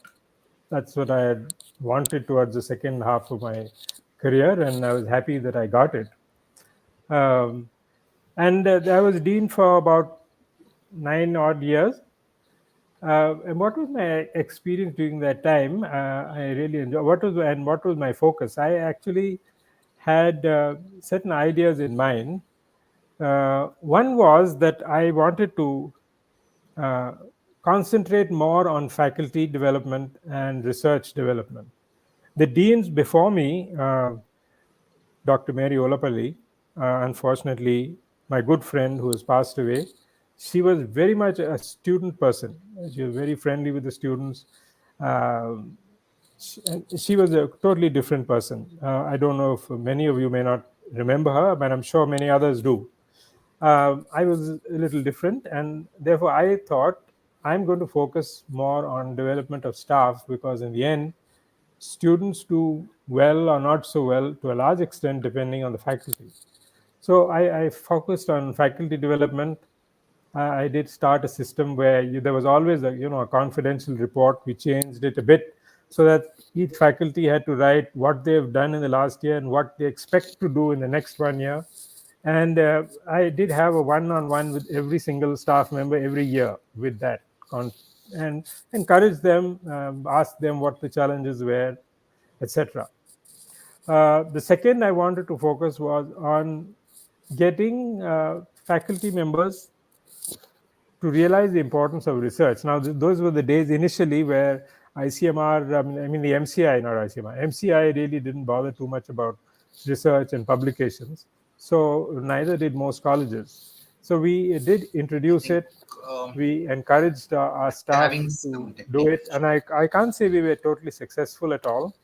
That's what I had wanted towards the second half of my career, and I was happy that I got it. And I was dean for about 9 odd years. And what was my experience during that time? I really enjoyed. What was my focus? I actually had certain ideas in mind. One was that I wanted to concentrate more on faculty development and research development. The deans before me, Dr. Mary Olapalli, unfortunately, my good friend who has passed away, she was very much a student person. She was very friendly with the students. She was a totally different person. I don't know if many of you may not remember her, but I'm sure many others do. I was a little different, and therefore I thought I'm going to focus more on development of staff, because in the end, students do well or not so well to a large extent depending on the faculty. So I focused on faculty development. I did start a system where there was always a confidential report. We changed it a bit so that each faculty had to write what they've done in the last year and what they expect to do in the next 1 year. And I did have a one-on-one with every single staff member every year with that, and encourage them, ask them what the challenges were, etc. The second I wanted to focus was on getting faculty members to realize the importance of research. Now, those were the days initially where ICMR, I mean the MCI, not ICMR, MCI really didn't bother too much about research and publications. So neither did most colleges. So we did I introduce think it. We encouraged our staff having to some do technical it. And I can't say we were totally successful at all.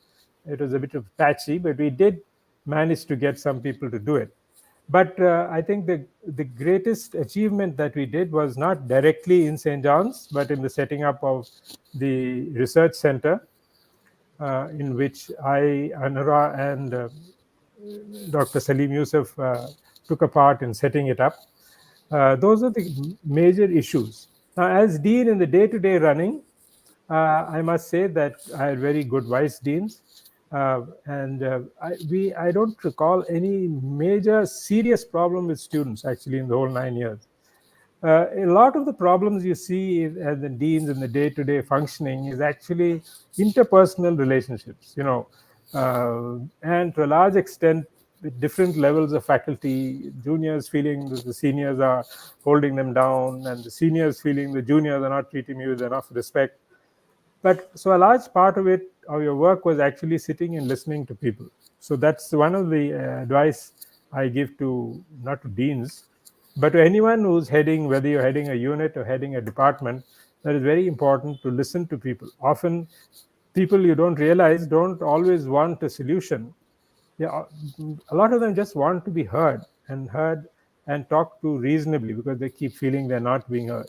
It was a bit of patchy, but we did manage to get some people to do it. But I think the greatest achievement that we did was not directly in St. John's, but in the setting up of the research center, in which I, Anura, and Dr. Salim Yusuf took a part in setting it up. Those are the major issues. Now, as dean in the day-to-day running, I must say that I had very good vice deans, and I don't recall any major serious problem with students actually in the whole 9 years. A lot of the problems you see as the deans in the day-to-day functioning is actually interpersonal relationships, and to a large extent, with different levels of faculty, juniors feeling that the seniors are holding them down, and the seniors feeling the juniors are not treating me with enough respect. But so a large part of it, of your work, was actually sitting and listening to people. So that's one of the advice I give to, not to deans, but to anyone who's heading, whether you're heading a unit or heading a department, that is very important to listen to people. Often people, you don't realize, don't always want a solution. Yeah, a lot of them just want to be heard and talked to reasonably, because they keep feeling they're not being heard.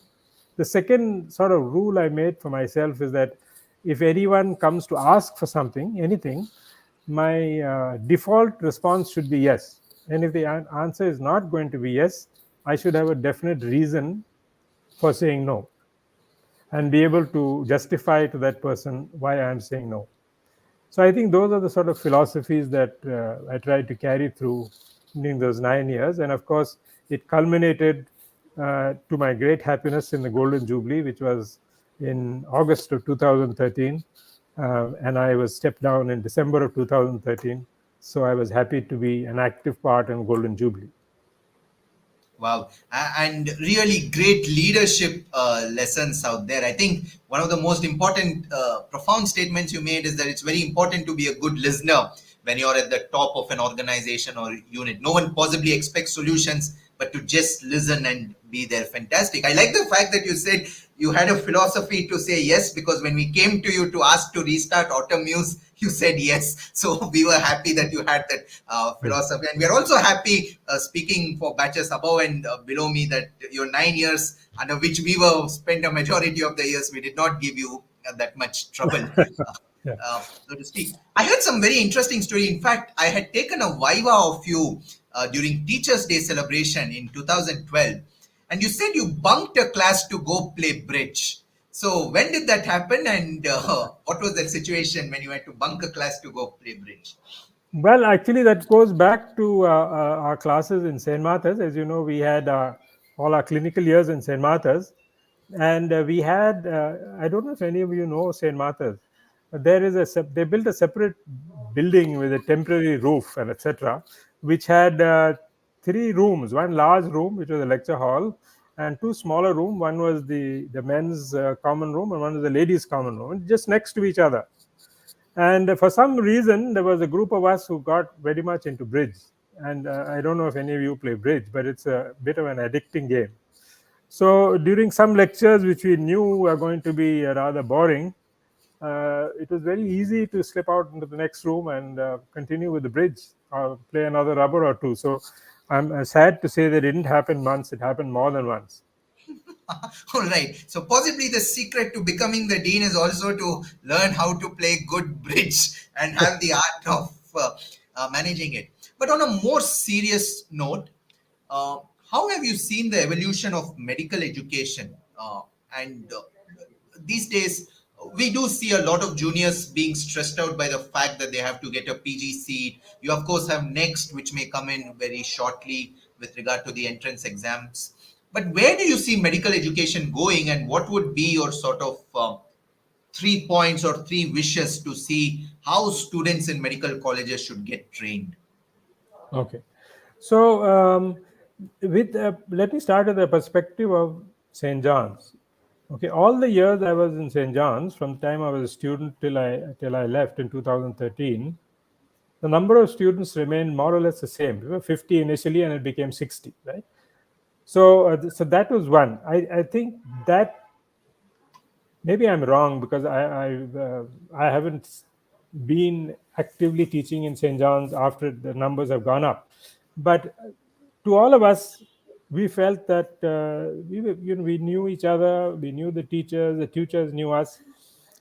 The second sort of rule I made for myself is that if anyone comes to ask for something, anything, my default response should be yes. And if the answer is not going to be yes, I should have a definite reason for saying no, and be able to justify to that person why I am saying no. So I think those are the sort of philosophies that I tried to carry through during those 9 years. And of course, it culminated to my great happiness in the Golden Jubilee, which was in August of 2013. And I was stepped down in December of 2013. So I was happy to be an active part in Golden Jubilee. Wow. And really great leadership lessons out there. I think one of the most important, profound statements you made is that it's very important to be a good listener when you're at the top of an organization or unit. No one possibly expects solutions, but to just listen and be there. Fantastic. I like the fact that you said you had a philosophy to say yes, because when we came to you to ask to restart Autumn Muse, you said yes. So we were happy that you had that philosophy. And we are also happy, speaking for batches above and below me, that your 9 years under which we were spent a majority of the years, we did not give you that much trouble. Yeah. So to speak. I heard some very interesting story. In fact, I had taken a viva of you during Teachers' Day celebration in 2012, and you said you bunked a class to go play bridge. So when did that happen, and what was that situation when you had to bunk a class to go play bridge? Well, actually, that goes back to our classes in St. Martha's. As you know, we had all our clinical years in St. Martha's, and we had, I don't know if any of you know St. Martha's, but there is they built a separate building with a temporary roof and etc., which had three rooms: one large room, which was a lecture hall, and two smaller rooms. One was the men's common room, and one was the ladies' common room, just next to each other. And for some reason, there was a group of us who got very much into bridge. And I don't know if any of you play bridge, but it's a bit of an addicting game. So during some lectures, which we knew were going to be rather boring, it was very easy to slip out into the next room and continue with the bridge or play another rubber or two. So I'm sad to say that it didn't happen once, it happened more than once. All right. So possibly the secret to becoming the dean is also to learn how to play good bridge and have the art of managing it. But on a more serious note, uh, how have you seen the evolution of medical education? And these days, we do see a lot of juniors being stressed out by the fact that they have to get a PG seat. You, of course, have next, which may come in very shortly with regard to the entrance exams. But where do you see medical education going, and what would be your sort of 3 points or 3 wishes to see how students in medical colleges should get trained? Okay. So, with let me start with the perspective of St. John's. Okay, all the years I was in St. John's, from the time I was a student till I left in 2013, the number of students remained more or less the same. We were 50 initially, and it became 60. Right. So, so that was one. I think that maybe I'm wrong, because I haven't been actively teaching in St. John's after the numbers have gone up. But to all of us, we felt that we knew each other, we knew the teachers knew us.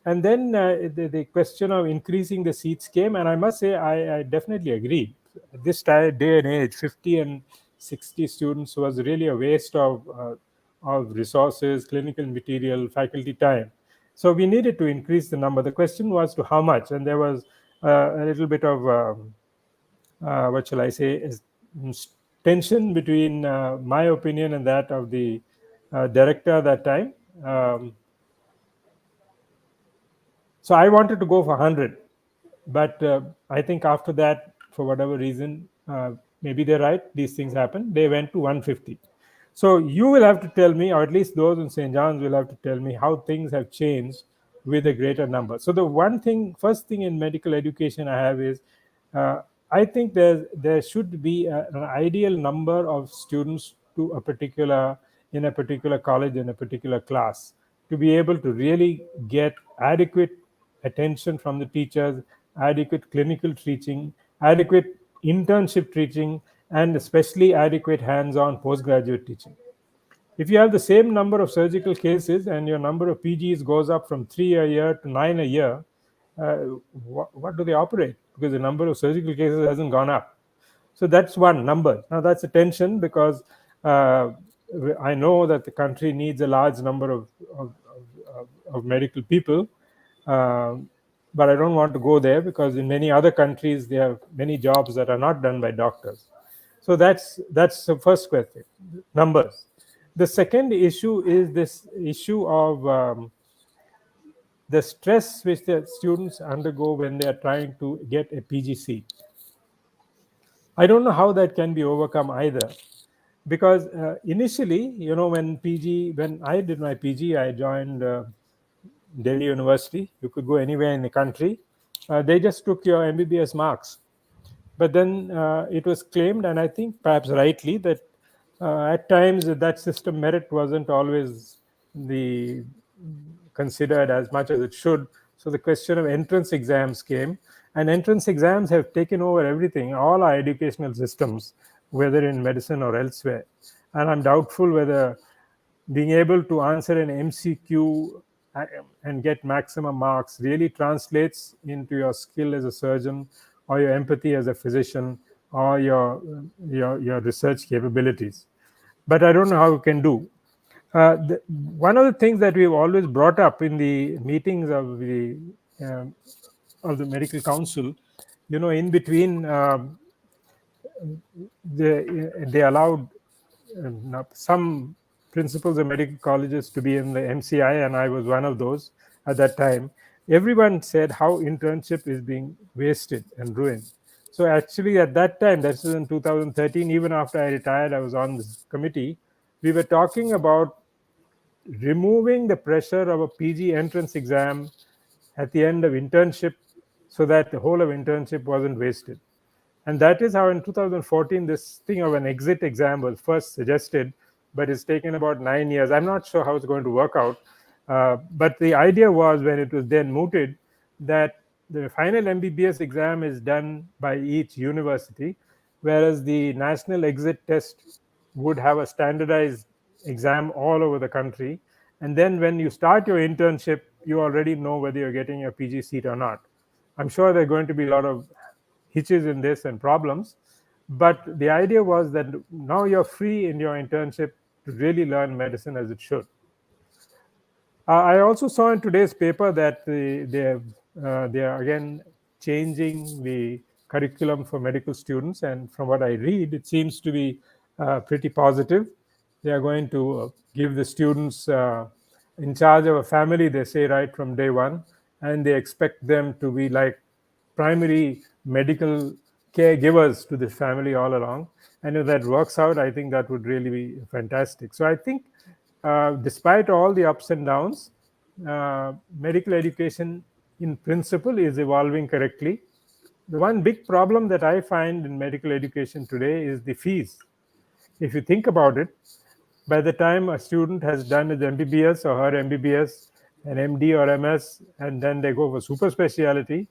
And then the question of increasing the seats came, and I must say I definitely agree. At this day and age, 50 and 60 students was really a waste of resources, clinical material, faculty time. So we needed to increase the number. The question was to how much, and there was a little bit of what shall I say, is tension between my opinion and that of the director at that time. Um, so I wanted to go for 100, but I think after that, for whatever reason, maybe they're right, these things happen, they went to 150. So you will have to tell me, or at least those in St. John's will have to tell me, how things have changed with a greater number. So the first thing in medical education I have is, uh, I think there should be an ideal number of students to a particular in a particular college, in a particular class, to be able to really get adequate attention from the teachers, adequate clinical teaching, adequate internship teaching, and especially adequate hands-on postgraduate teaching. If you have the same number of surgical cases and your number of PGs goes up from 3 a year to 9 a year, uh, what do they operate? Because the number of surgical cases hasn't gone up. So that's one number. Now that's a tension, because uh, I know that the country needs a large number of medical people, um, but I don't want to go there, because in many other countries there are many jobs that are not done by doctors. So that's the first question, numbers. The second issue is this issue of the stress which the students undergo when they are trying to get a PG seat. I don't know how that can be overcome either, because initially, when I did my PG, I joined Delhi University. You could go anywhere in the country. They just took your MBBS marks. But then it was claimed, and I think perhaps rightly, that at times that system merit wasn't always the considered as much as it should. So the question of entrance exams came, and entrance exams have taken over everything, all our educational systems, whether in medicine or elsewhere. And I'm doubtful whether being able to answer an MCQ and get maximum marks really translates into your skill as a surgeon, or your empathy as a physician, or your research capabilities. But I don't know how you can do. One of the things that we've always brought up in the meetings um, of the medical council, in between, they allowed some principals of medical colleges to be in the MCI, and I was one of those at that time. Everyone said how internship is being wasted and ruined. So actually, at that time, that was in 2013, even after I retired, I was on this committee. We were talking about removing the pressure of a PG entrance exam at the end of internship, so that the whole of internship wasn't wasted. And that is how in 2014 this thing of an exit exam was first suggested, but it's taken about 9 years. I'm not sure how it's going to work out. But the idea was, when it was then mooted, that the final MBBS exam is done by each university, whereas the national exit test would have a standardized exam all over the country. And then when you start your internship, you already know whether you're getting a PG seat or not. I'm sure there are going to be a lot of hitches in this and problems, but the idea was that now you're free in your internship to really learn medicine as it should. I also saw in today's paper that they are again changing the curriculum for medical students, and from what I read, it seems to be pretty positive. They are going to give the students in charge of a family, they say, right from day one, and they expect them to be like primary medical caregivers to this family all along. And if that works out, I think that would really be fantastic. So I think, despite all the ups and downs, medical education in principle is evolving correctly. The one big problem that I find in medical education today is the fees. If you think about it, by the time a student has done his MBBS or her MBBS, an MD or MS, and then they go for super speciality,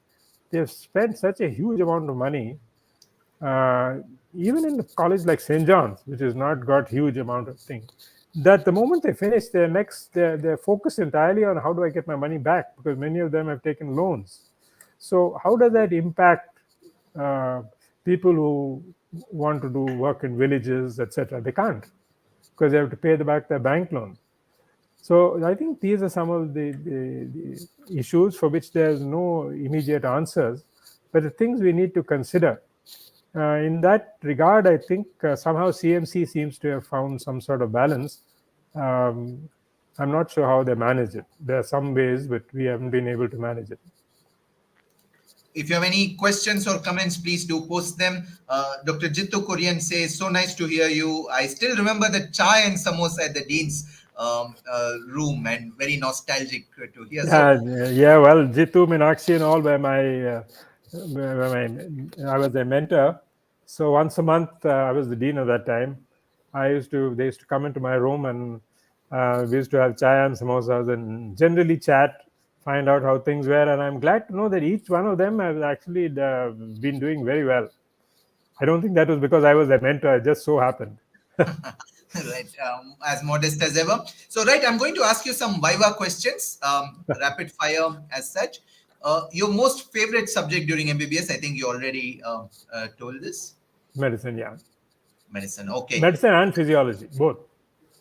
they've spent such a huge amount of money. Uh, Even in a college like St. John's, which has not got huge amount of thing, that the moment they finish, they're focused entirely on how do I get my money back, because many of them have taken loans. So how does that impact uh, people who want to do work in villages, etc.? They can't, because they have to pay back their bank loan. So I think these are some of the issues for which there's no immediate answers, but the things we need to consider. In that regard, I think somehow CMC seems to have found some sort of balance. Um, I'm not sure how they manage it. There are some ways, but we haven't been able to manage it. If you have any questions or comments, please do post them. Dr. Jittu Korean says, so nice to hear you. I still remember the chai and samosa at the Dean's room, and very nostalgic to hear. So, Yeah. Well, Jitu, Meenakshi, and all I was their mentor. So once a month, I was the dean at that time. They used to come into my room, and we used to have chai and samosas and generally chat, find out how things were. And I'm glad to know that each one of them has actually been doing very well. I don't think that was because I was their mentor. It just so happened. right, as modest as ever. So, right, I'm going to ask you some Viva questions, rapid fire as such. Your most favorite subject during MBBS? I think you already told this. Medicine, yeah. Medicine. Okay. Medicine and physiology, both.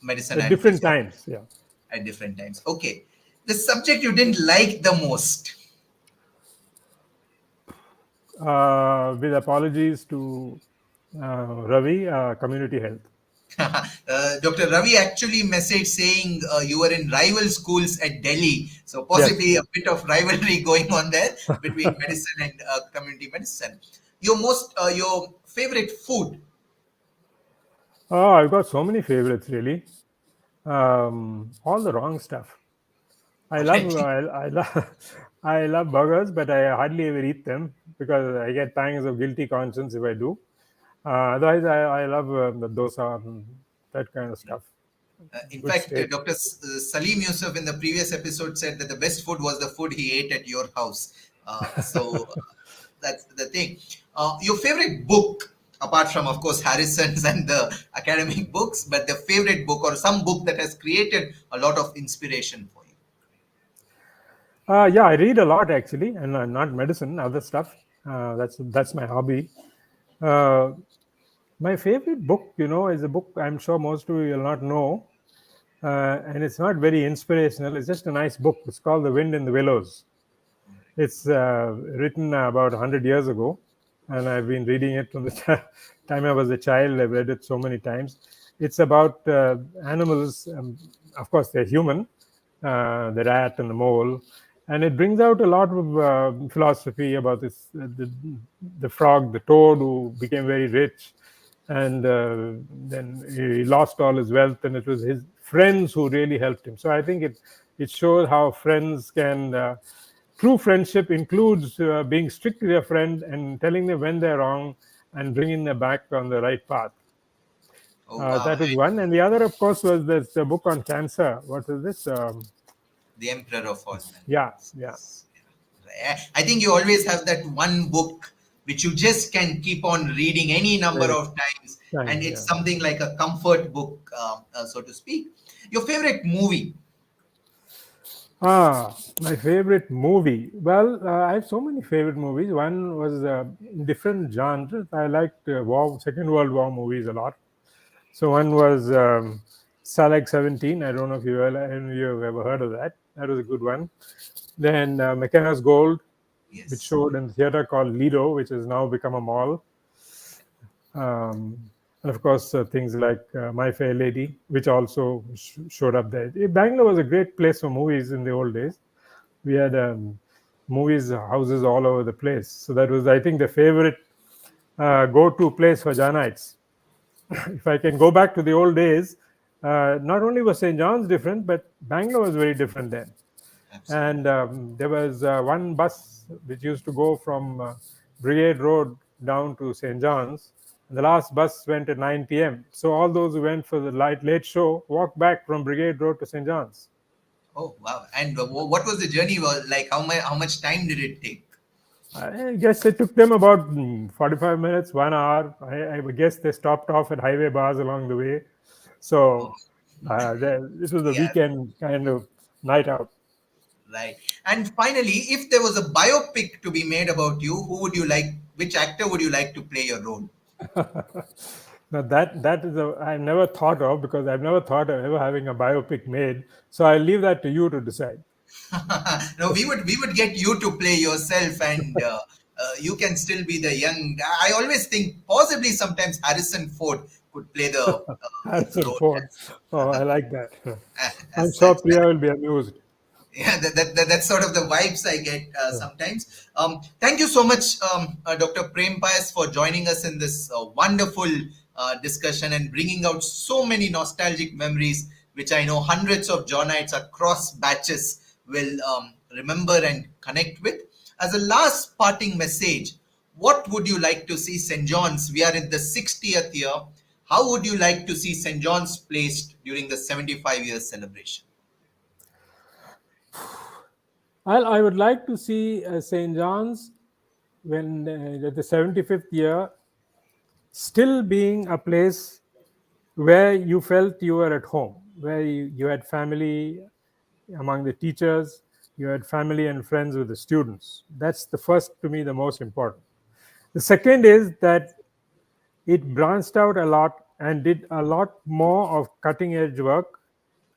Medicine At and different physiology. times, yeah. At different times. Okay. The subject you didn't like the most? With apologies to Ravi, community health. Dr. Ravi actually messaged saying you were in rival schools at Delhi. So Yes. possibly a bit of rivalry going on there between medicine and community medicine. Your favorite food? Oh, I've got so many favorites, really. All the wrong stuff. I All love, right. I love, I love burgers, but I hardly ever eat them because I get pangs of guilty conscience if I do. Otherwise, I love the dosa and that kind of stuff. In Good fact, steak. Dr. Salim Yusuf in the previous episode said that the best food was the food he ate at your house. That's the thing. Your favorite book, apart from, of course, Harrison's and the academic books, but the favorite book or some book that has created a lot of inspiration for you? Yeah, I read a lot actually, and not medicine, other stuff. That's my hobby. Uh, my favorite book, is a book I'm sure most of you will not know, and it's not very inspirational. It's just a nice book. It's called The Wind in the Willows. It's written about 100 years ago, and I've been reading it from the time I was a child. I've read it so many times. It's about animals. Of course, they're human, the rat and the mole, and it brings out a lot of philosophy about this the frog, the toad, who became very rich, and then he lost all his wealth, and it was his friends who really helped him. So I think it shows how friends can. True friendship includes being strict with your friend and telling them when they're wrong and bringing them back on the right path. Oh, wow. That was one. And the other, of course, was this book on cancer. What is this? The Emperor of All Men. Yeah, yeah. I think you always have that one book which you just can keep on reading any number Right. of times and Time, it's yeah. something like a comfort book, so to speak. Your favorite movie? My favorite movie. Well, I have so many favorite movies. One was different genres. I liked Second World War movies a lot. So one was Salag 17. I don't know if any of you have ever heard of that. That was a good one. Then McKenna's Gold, which Yes. showed in the theater called Lido, which has now become a mall. And of course, things like My Fair Lady, which also showed up there. Bangalore was a great place for movies in the old days. We had movies houses all over the place. So that was, I think, the favorite go-to place for Janites. If I can go back to the old days, not only was St. John's different, but Bangalore was very different then. Absolutely. And there was one bus which used to go from Brigade Road down to St. John's. And the last bus went at 9 p.m. So all those who went for the late show walked back from Brigade Road to St. John's. Oh wow! And what was the journey like? How much time did it take? I guess it took them about 45 minutes, 1 hour. I guess they stopped off at highway bars along the way. Oh, So this was a yeah, weekend kind of night out. right. And finally, if there was a biopic to be made about you, who would you like? Which actor would you like to play your role? Now that is a I never thought of, because I've never thought of ever having a biopic made. So I'll leave that to you to decide. No, we would get you to play yourself, and you can still be the young. I always think possibly sometimes Harrison Ford could play the Harrison role Ford. Oh, I like that. I'm as sure such. Priya will be amused. Yeah, that's sort of the vibes I get sometimes. Thank you so much, Dr. Prem Pais, for joining us in this wonderful discussion and bringing out so many nostalgic memories, which I know hundreds of Johnites across batches will remember and connect with. As a last parting message, what would you like to see St. John's? We are in the 60th year. How would you like to see St. John's placed during the 75-year celebration? I would like to see St. John's when the 75th year still being a place where you felt you were at home, where you had family among the teachers, you had family and friends with the students. That's the first, to me, the most important. The second is that it branched out a lot and did a lot more of cutting edge work,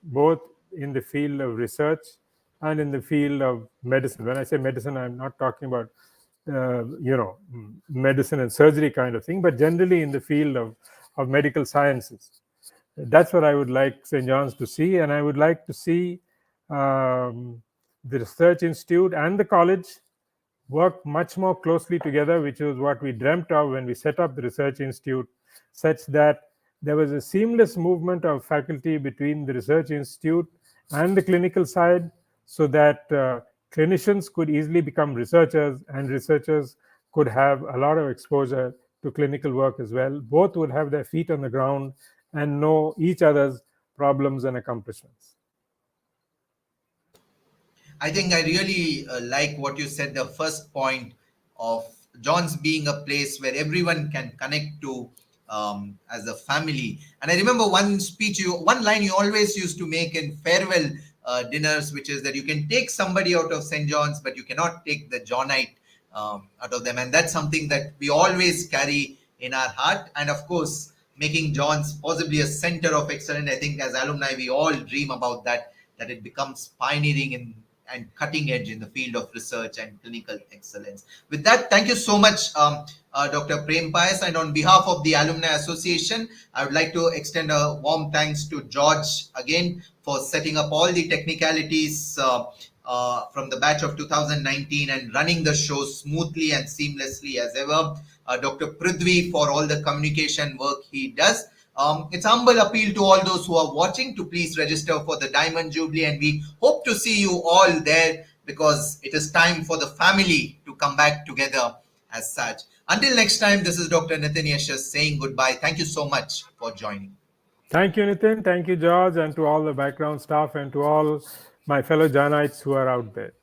both in the field of research and in the field of medicine. When I say medicine, I'm not talking about medicine and surgery kind of thing, but generally in the field of medical sciences. That's what I would like St. John's to see, and I would like to see the research institute and the college work much more closely together, which was what we dreamt of when we set up the research institute, such that there was a seamless movement of faculty between the research institute and the clinical side, so that clinicians could easily become researchers and researchers could have a lot of exposure to clinical work as well. Both would have their feet on the ground and know each other's problems and accomplishments. I think I really like what you said, the first point of John's being a place where everyone can connect to as a family. And I remember one line you always used to make in farewell dinners, which is that you can take somebody out of St. John's, but you cannot take the Johnite out of them. And that's something that we always carry in our heart. And of course, making John's possibly a center of excellence. I think as alumni, we all dream about that it becomes pioneering in and cutting edge in the field of research and clinical excellence. With that, thank you so much, Dr. Prem Pais. And on behalf of the Alumni Association, I would like to extend a warm thanks to George again for setting up all the technicalities from the batch of 2019 and running the show smoothly and seamlessly as ever. Dr. Prithvi for all the communication work he does. It's humble appeal to all those who are watching to please register for the Diamond Jubilee, and we hope to see you all there because it is time for the family to come back together as such. Until next time, this is Dr. Nitin Yashas saying goodbye. Thank you so much for joining. Thank you, Nitin. Thank you, George, and to all the background staff and to all my fellow Janites who are out there.